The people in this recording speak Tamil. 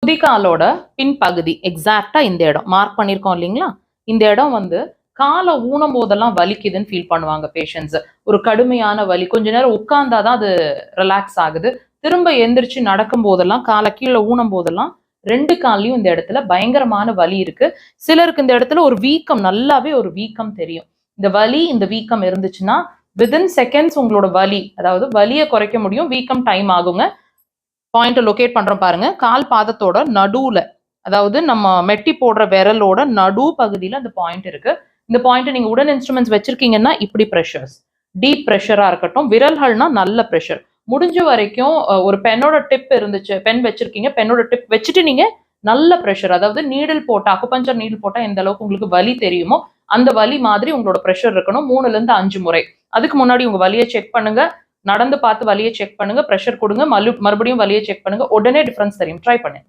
குதிகாலோட பின்பகுதி எக்ஸாக்டா இந்த இடம் மார்க் பண்ணிருக்கோம் இல்லைங்களா? இந்த இடம் வந்து காலை ஊனம் போதெல்லாம் வலிக்குதுன்னு ஃபீல் பண்ணுவாங்க பேஷண்ட்ஸ். ஒரு கடுமையான வலி, கொஞ்ச நேரம் உட்கார்ந்தாதான் அது ரிலாக்ஸ் ஆகுது. திரும்ப எந்திரிச்சு நடக்கும் போதெல்லாம், காலை கீழே ஊனம் போதெல்லாம் 2 கால்லயும் இந்த இடத்துல பயங்கரமான வலி இருக்கு. சிலருக்கு இந்த இடத்துல ஒரு வீக்கம், நல்லாவே ஒரு வீக்கம் தெரியும். இந்த வலி, இந்த வீக்கம் இருந்துச்சுன்னா வித்தின் செகண்ட்ஸ் உங்களோட வலி, அதாவது வலியை குறைக்க முடியும், வீக்கம் டைம் ஆகுங்க. பாயிண்ட் லொகேட் பண்றோம் பாருங்க. கால் பாதத்தோட நடுவுல, அதாவது நம்ம மெட்டி போடுற விரலோட நடு பகுதியில அந்த பாயிண்ட் இருக்கு. இந்த பாயிண்ட் நீங்க உடன் இன்ஸ்ட்ருமெண்ட்ஸ் வச்சிருக்கீங்கன்னா இப்படி பிரஷர்ஸ், டீப் பிரஷரா இருக்கட்டும், விரல்கள்னா நல்ல பிரஷர். முடிஞ்ச வரைக்கும் ஒரு பென்னோட டிப் இருந்துச்சு, பென் வச்சிருக்கீங்க, பென்னோட டிப் வச்சுட்டு நீங்க நல்ல பிரஷர், அதாவது நீடில் போட்டா, அக்குபஞ்சர் நீடில் போட்டா எந்த அளவுக்கு உங்களுக்கு வலி தெரியுமோ அந்த வலி மாதிரி உங்களோட பிரஷர் இருக்கணும் 3ல இருந்து 5 முறை. அதுக்கு முன்னாடி உங்க வலியை செக் பண்ணுங்க, நடந்து பார்த்து வலியை செக் பண்ணுங்க, பிரஷர் கொடுங்க, மறுபடியும் வலியை செக் பண்ணுங்க. உடனே டிஃபரன்ஸ் தெரியும். ட்ரை பண்ணுங்க.